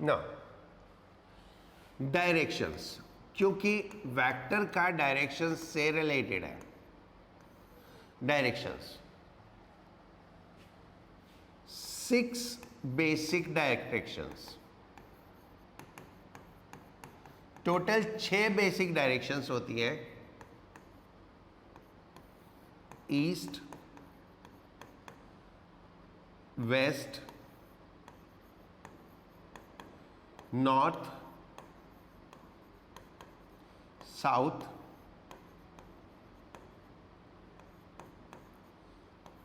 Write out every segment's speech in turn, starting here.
ना डायरेक्शंस, क्योंकि वेक्टर का डायरेक्शन से रिलेटेड है। Directions 6 basic directions, total 6 basic directions होती है। East, west, north, south,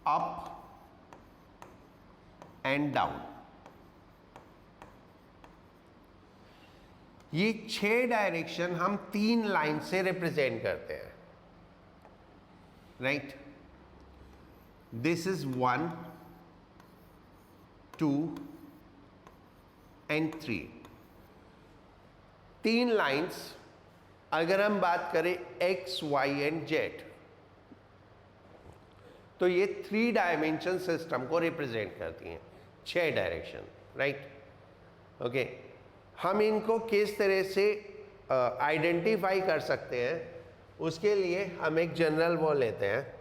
up and down. ये 6 डायरेक्शन हम 3 लाइन से रिप्रेजेंट करते हैं, right. This is 1, 2 and 3। 3 lines, अगर हम बात करें एक्स, वाई एंड जेड, तो ये 3 डायमेंशन सिस्टम को रिप्रेजेंट करती हैं, 6 डायरेक्शन, राइट। ओके, हम इनको किस तरह से आइडेंटिफाई कर सकते हैं, उसके लिए हम एक जनरल वो लेते हैं।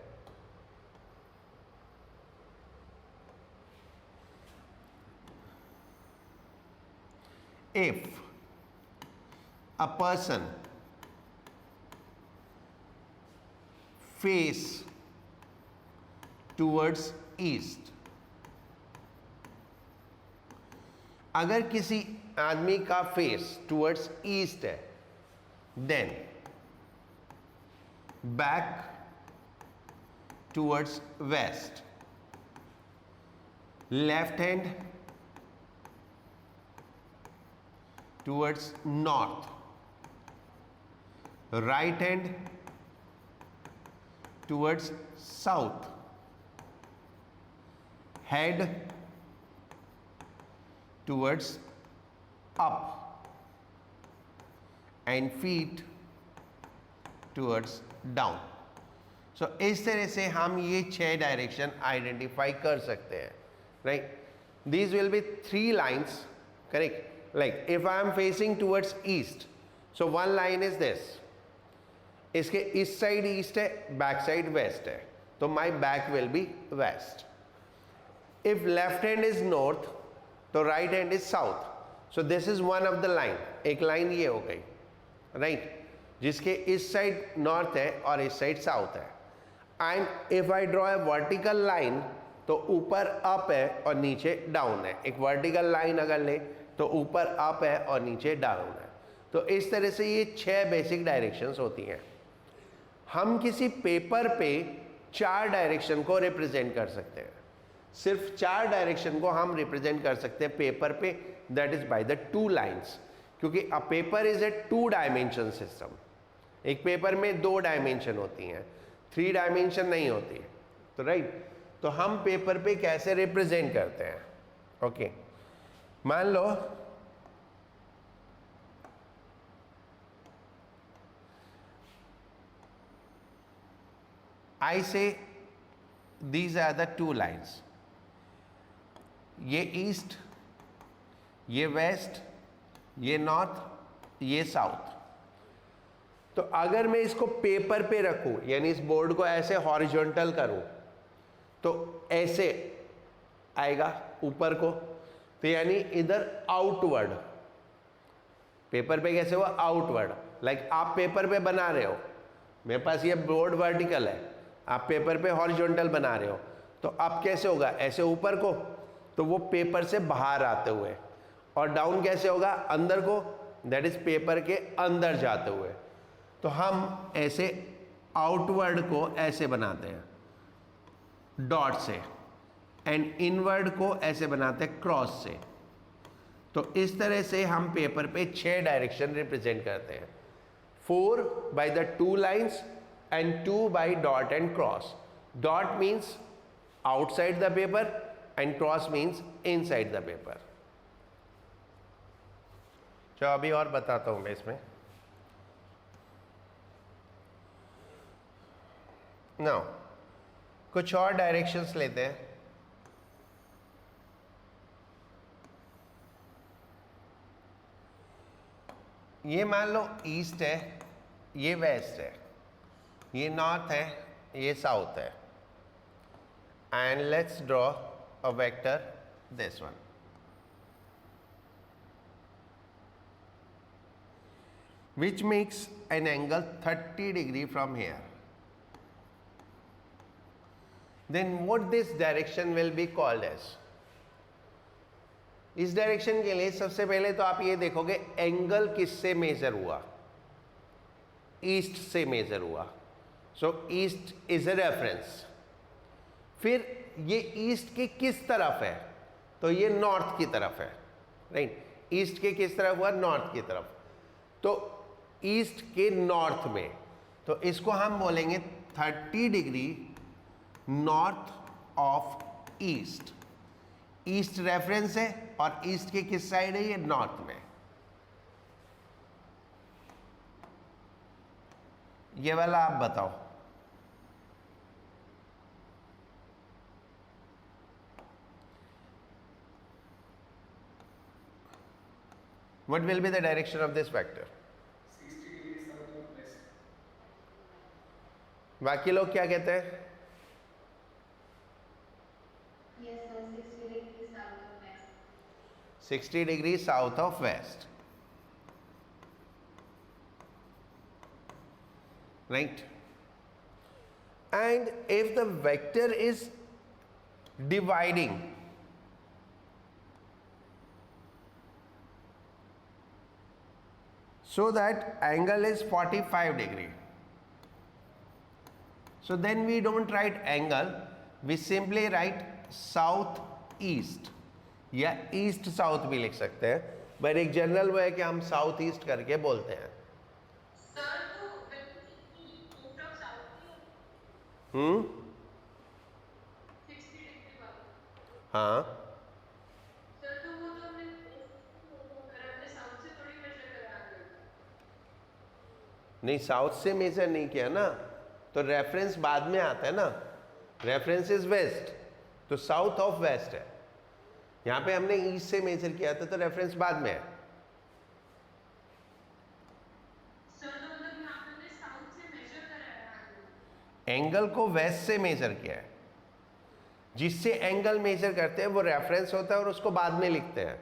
If a person face towards east, अगर किसी आदमी का फेस टुवर्ड्स ईस्ट है, then back towards west, left hand towards north, right hand towards south, head towards up and feet towards down. So इस तरह से हम ये 6 डायरेक्शन आइडेंटिफाई कर सकते हैं, right. These will be 3 lines, correct. Like if I am facing towards east, so 1 line is this, इसके इस साइड ईस्ट है, बैक साइड वेस्ट है, तो my back will be west. If left hand is north, तो right hand is south, so this is one of the line. एक line ये हो गई, राइट, जिसके इस साइड नॉर्थ है और इस साइड साउथ है। And if I draw a vertical line, तो ऊपर अप है और नीचे डाउन है। एक वर्टिकल लाइन अगर ले तो ऊपर अप है और नीचे डाउन है। तो इस तरह से ये 6 बेसिक डायरेक्शंस होती हैं। हम किसी पेपर पे 4 डायरेक्शन को रिप्रेजेंट कर सकते हैं। सिर्फ 4 डायरेक्शन को हम रिप्रेजेंट कर सकते हैं पेपर पे, that is by the 2 lines, क्योंकि a paper is a 2 dimension system. एक पेपर में 2 डायमेंशन होती हैं, 3 डायमेंशन नहीं होती है, तो राइट। तो हम पेपर पे कैसे रिप्रेजेंट करते हैं, ओके। मान लो I say these are the 2 lines, ये ईस्ट, ये वेस्ट, ये नॉर्थ, ये साउथ। तो अगर मैं इसको पेपर पे रखूं, यानी इस बोर्ड को ऐसे हॉरिजॉन्टल करूं, तो ऐसे आएगा ऊपर को, तो यानी इधर आउटवर्ड। पेपर पे कैसे हुआ, आउटवर्ड। लाइक आप पेपर पे बना रहे हो, मेरे पास ये बोर्ड वर्टिकल है, आप पेपर पे हॉरिजॉन्टल बना रहे हो, तो अब कैसे होगा, ऐसे ऊपर को, तो वो पेपर से बाहर आते हुए। और डाउन कैसे होगा, अंदर को, दैट इज पेपर के अंदर जाते हुए। तो हम ऐसे आउटवर्ड को ऐसे बनाते हैं डॉट से, एंड इनवर्ड को ऐसे बनाते हैं क्रॉस से। तो इस तरह से हम पेपर पे 6 डायरेक्शन रिप्रेजेंट करते हैं, 4 by the 2 lines and 2 by dot and cross. Dot means outside the paper and cross means inside the paper. चलो अभी और बताता हूं मैं इसमें। नाउ कुछ और डायरेक्शंस लेते हैं। ये मान लो ईस्ट है, ये वेस्ट है, ये नॉर्थ है, ये साउथ है, and let's draw a vector this one. Which makes an angle 30 degree from here. Then what this direction will be called as? इस डायरेक्शन के लिए सबसे पहले तो आप ये देखोगे एंगल किससे मेजर हुआ, ईस्ट से मेजर हुआ. सो ईस्ट इज अ रेफरेंस. फिर ये ईस्ट के किस तरफ है, तो ये नॉर्थ की तरफ है, राइट. ईस्ट के किस तरफ हुआ, नॉर्थ की तरफ. तो ईस्ट के नॉर्थ में, तो इसको हम बोलेंगे 30 degree north of east. East reference है और ईस्ट के किस साइड है, ये नॉर्थ में. ये वाला आप बताओ. What will be the direction of this vector? 60 degree south of west. बाकी लोग क्या कहते हैं? Yes, sir, 60 degrees south of west. 60 degrees south of west. Right? And if the vector is dividing, so that angle is 45 degree. So then we don't write angle, we simply write south east या east south भी लिख सकते हैं, but एक general वो है कि हम साउथ ईस्ट करके बोलते हैं. Sir, तो east of south की 60 degree वाला. हाँ, Sir, तो वो तो हमने अगर हमने south से थोड़ी measure करा है. नहीं साउथ से मेजर नहीं किया ना, तो रेफरेंस बाद में आता है ना. रेफरेंस इज वेस्ट, तो साउथ ऑफ वेस्ट है. यहाँ पे हमने ईस्ट से मेजर किया था, तो रेफरेंस बाद में है. Sir, तो मतलब यहाँ पे हमने south से measure करा है. एंगल को वेस्ट से मेजर किया है. जिससे एंगल मेजर करते हैं वो रेफरेंस होता है और उसको बाद में लिखते हैं,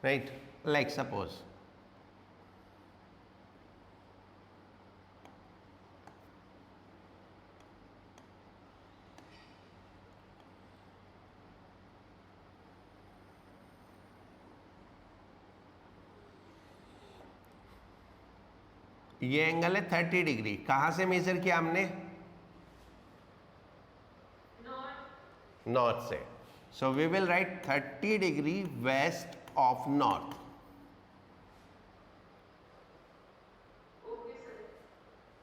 राइट. लाइक सपोज ये एंगल है 30 डिग्री. कहाँ से मेजर किया हमने, नॉर्थ से. So we will write 30 degree west of north.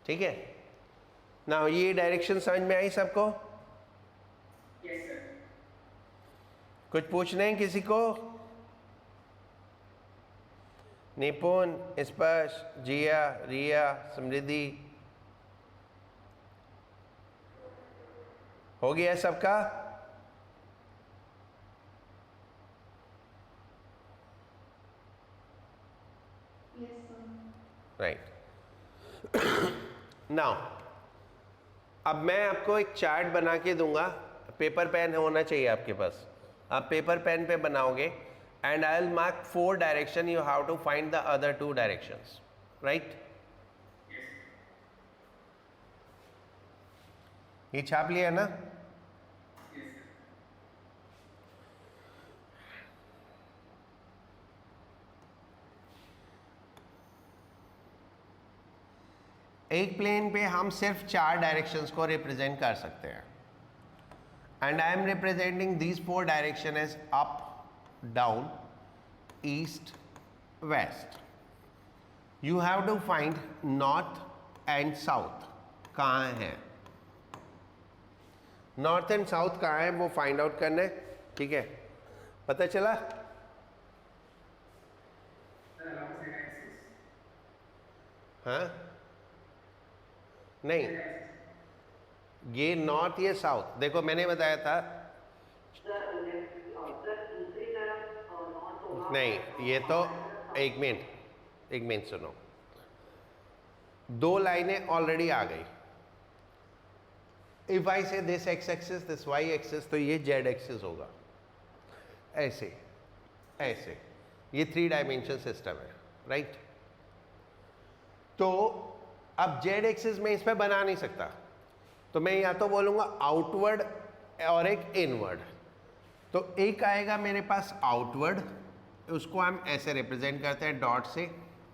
ठीक है ना. ये डायरेक्शन समझ में आई सबको? Yes, sir. कुछ पूछना है किसी को? निपुण, स्पर्श, जिया, रिया, समृद्धि, हो गया सबका? Yes, sir. राइट. नाउ अब मैं आपको एक चार्ट बना के दूंगा. पेपर पेन होना चाहिए आपके पास. आप पेपर पेन पे बनाओगे and I'll mark 4 direction. You have to find the other 2 directions, right? Yes. ये छाप लिया ना? Yes, sir. एक प्लेन पे हम सिर्फ 4 डायरेक्शंस को रिप्रेजेंट कर सकते हैं. And I am representing these 4 direction as up, down, east, west. You have to find north and south. कहाँ है नॉर्थ एंड साउथ, कहाँ है वो फाइंड आउट करना है. ठीक है, पता चला? Sir, along z axis. हाँ नहीं, Z axis. ये नॉर्थ ये साउथ. देखो मैंने बताया था नहीं, ये तो एक मिनट, एक मिनट सुनो, दो लाइनें ऑलरेडी आ गई. If I say this x axis this y axis, तो ये जेड एक्सिस होगा, ऐसे ऐसे. ये 3 डायमेंशन सिस्टम है, राइट. तो अब जेड एक्सिस में इसमें बना नहीं सकता, तो मैं या तो बोलूँगा आउटवर्ड और एक इनवर्ड. तो एक आएगा मेरे पास आउटवर्ड, उसको हम ऐसे रिप्रेजेंट करते हैं डॉट से,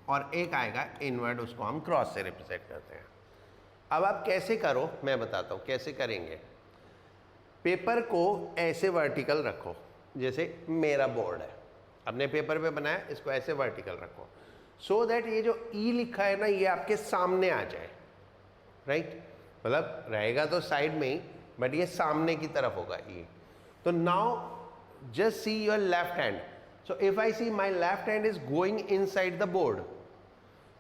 और एक आएगा इनवर्ड, उसको हम क्रॉस से रिप्रेजेंट करते हैं. अब आप कैसे करो मैं बताता हूँ कैसे करेंगे. पेपर को ऐसे वर्टिकल रखो, जैसे मेरा बोर्ड है, अपने पेपर पे बनाया, इसको ऐसे वर्टिकल रखो, सो दैट ये जो ई लिखा है ना ये आपके सामने आ जाए, राइट. मतलब रहेगा तो साइड में ही, बट ये सामने की तरफ होगा ये. तो now just see your left hand. So if I see my left hand is going inside the board,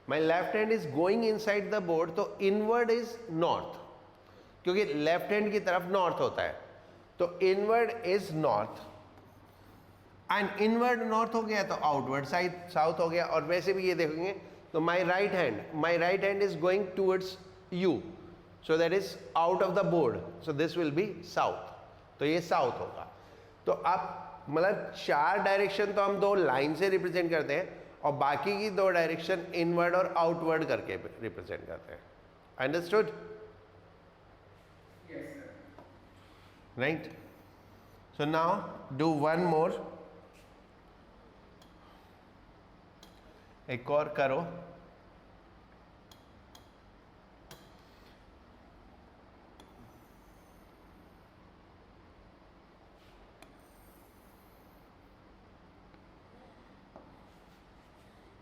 my left hand is going inside the board, तो इनवर्ड इज नॉर्थ, क्योंकि left hand की तरफ north होता है, तो inward is north. And inward north हो गया तो आउटवर्ड साइड साउथ हो गया. और वैसे भी ये देखेंगे तो my right hand is going towards you, so that is out of the board, so this will be south, तो ये साउथ होगा. तो आप मतलब 4 डायरेक्शन तो हम 2 लाइन से रिप्रेजेंट करते हैं, और बाकी की 2 डायरेक्शन इनवर्ड और आउटवर्ड करके रिप्रेजेंट करते हैं. Understood? Yes, sir. Right. So now do one more, एक और करो.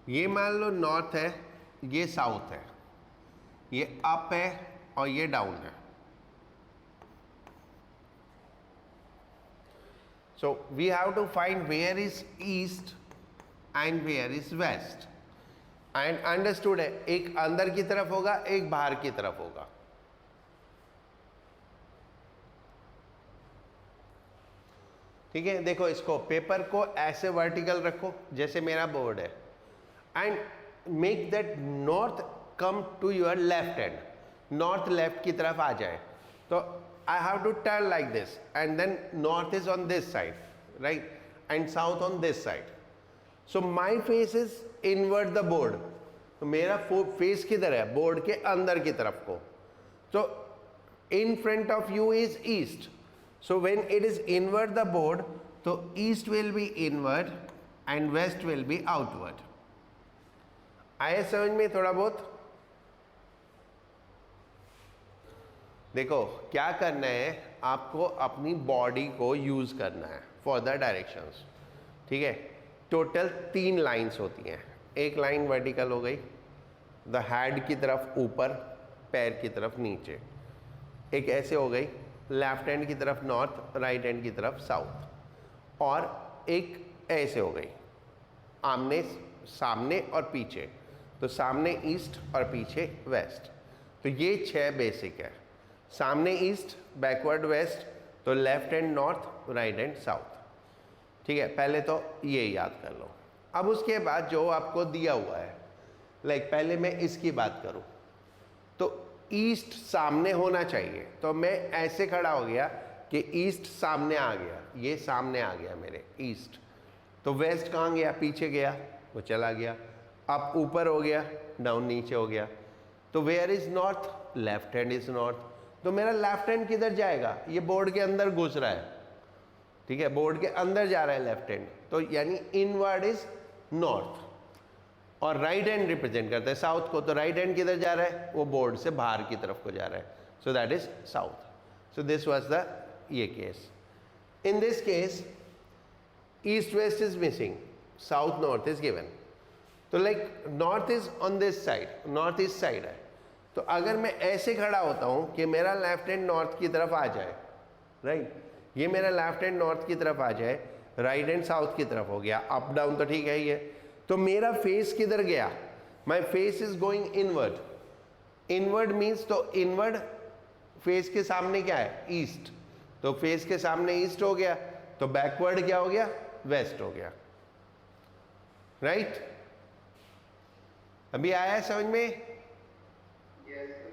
ये मान लो नॉर्थ है, ये साउथ है, ये अप है और ये डाउन है. So we have to find where is east and where is west. And understood है, एक अंदर की तरफ होगा, एक बाहर की तरफ होगा. ठीक है, देखो इसको, पेपर को ऐसे वर्टिकल रखो जैसे मेरा बोर्ड है, and make that north come to your left hand, north left की तरफ आ जाए. तो I have to turn like this, and then north is on this side, right, and south on this side. So my face is inward the board, तो मेरा face किधर है, board के अंदर की तरफ को. तो in front of you is east, so when it is inward the board, तो east will be inward and west will be outward. आए समझ में थोड़ा बहुत? देखो क्या करना है, आपको अपनी बॉडी को यूज करना है फॉर द डायरेक्शंस. ठीक है, टोटल 3 लाइंस होती हैं. एक लाइन वर्टिकल हो गई, द हेड की तरफ ऊपर, पैर की तरफ नीचे. एक ऐसे हो गई, लेफ्ट हैंड की तरफ नॉर्थ, राइट हैंड की तरफ साउथ. और एक ऐसे हो गई, आमने सामने और पीछे, तो सामने ईस्ट और पीछे वेस्ट. तो ये 6 बेसिक है. सामने ईस्ट, बैकवर्ड वेस्ट, तो left hand north, right hand south. ठीक है, पहले तो ये याद कर लो. अब उसके बाद जो आपको दिया हुआ है, लाइक पहले मैं इसकी बात करूं, तो ईस्ट सामने होना चाहिए, तो मैं ऐसे खड़ा हो गया कि ईस्ट सामने आ गया, ये सामने आ गया मेरे ईस्ट. तो वेस्ट कहाँ गया, पीछे गया, वो चला गया. अप ऊपर हो गया, डाउन नीचे हो गया. तो where is north, left hand is north, तो मेरा लेफ्ट हैंड किधर जाएगा, ये बोर्ड के अंदर घुस रहा है. ठीक है, बोर्ड के अंदर जा रहा है लेफ्ट हैंड, तो यानी इनवर्ड इज नॉर्थ. और राइट हैंड रिप्रेजेंट करता है साउथ को, तो राइट हैंड किधर जा रहा है, वो बोर्ड से बाहर की तरफ को जा रहा है, so that is south. So this was the ये case. In this case east west is missing, south north is given. तो like north is on this side, north east side है. तो अगर मैं ऐसे खड़ा होता हूं कि मेरा लेफ्ट हैंड नॉर्थ की तरफ आ जाए, राइट, ये मेरा लेफ्ट हैंड नॉर्थ की तरफ आ जाए, राइट हैंड साउथ की तरफ हो गया, अप डाउन तो ठीक है ये. तो मेरा फेस किधर गया, माई face is going inward. Inward means, तो इनवर्ड फेस के सामने क्या है, ईस्ट, तो फेस के सामने ईस्ट हो गया, तो बैकवर्ड क्या हो गया, वेस्ट हो गया, राइट. अभी आया है समझ में? Yes, sir.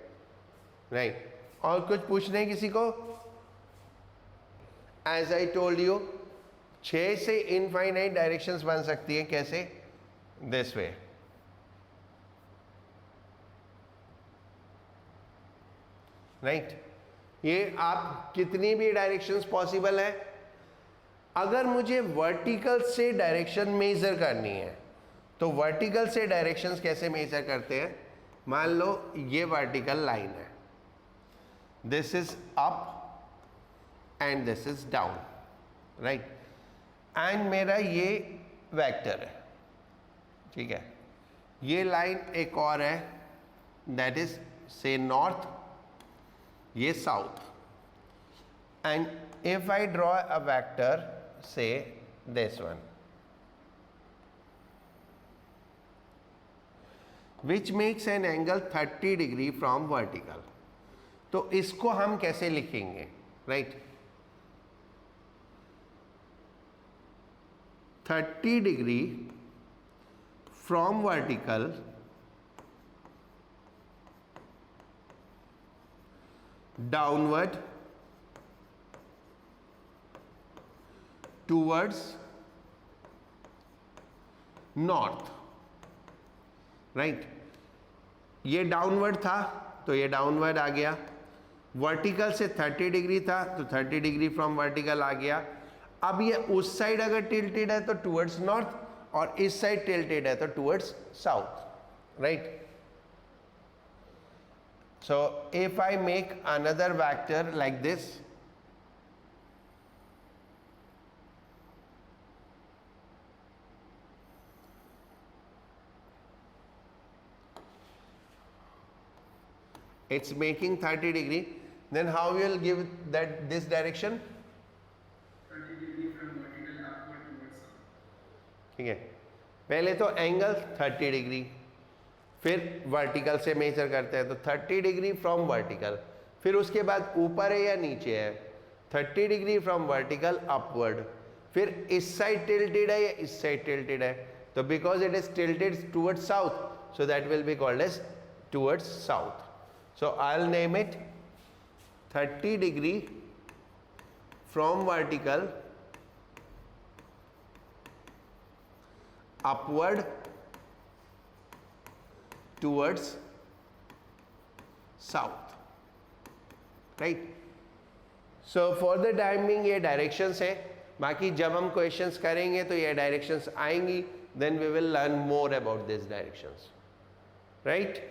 राइट और कुछ पूछना है किसी को? एज आई टोल्ड यू 6 से इनफाइनाइट डायरेक्शंस बन सकती हैं. कैसे? This way. राइट ये आप कितनी भी डायरेक्शंस पॉसिबल है. अगर मुझे वर्टिकल से डायरेक्शन मेजर करनी है तो वर्टिकल से डायरेक्शंस कैसे मेजर करते हैं? मान लो ये वर्टिकल लाइन है, this is up and this is down, right, and मेरा ये वेक्टर है, ठीक है. ये लाइन एक और है, दैट इज से नॉर्थ, ये south, and if I draw a vector से this one which makes an angle 30 degree from vertical. तो इसको हम कैसे लिखेंगे? Right 30 degree from vertical downward towards north. Right ये डाउनवर्ड था तो ये डाउनवर्ड आ गया, वर्टिकल से 30 डिग्री था तो 30 डिग्री फ्रॉम वर्टिकल आ गया. अब ये उस साइड अगर टिल्टेड है तो टूवर्ड्स नॉर्थ और इस साइड टिल्टेड है तो towards south. Right so if I make another vector like this, it's making 30 degree, then how we will give that this direction? 30 degree from vertical upward towards south. ठीक है, पहले तो angle 30 degree, फिर vertical से major करते हैं तो 30 degree from vertical, फिर उसके बाद ऊपर है या नीचे है 30 डिग्री फ्रॉम वर्टिकल अपवर्ड, फिर इस साइड टिल्टेड है या इस साइड टिल्टेड है, तो because it is tilted towards south so that will be called as towards south. So I'll name it 30 degree from vertical upward towards south. Right? So for the time being ये directions है, बाकी जब हम questions करेंगे तो ये directions आएंगी, then we will learn more about these directions. Right?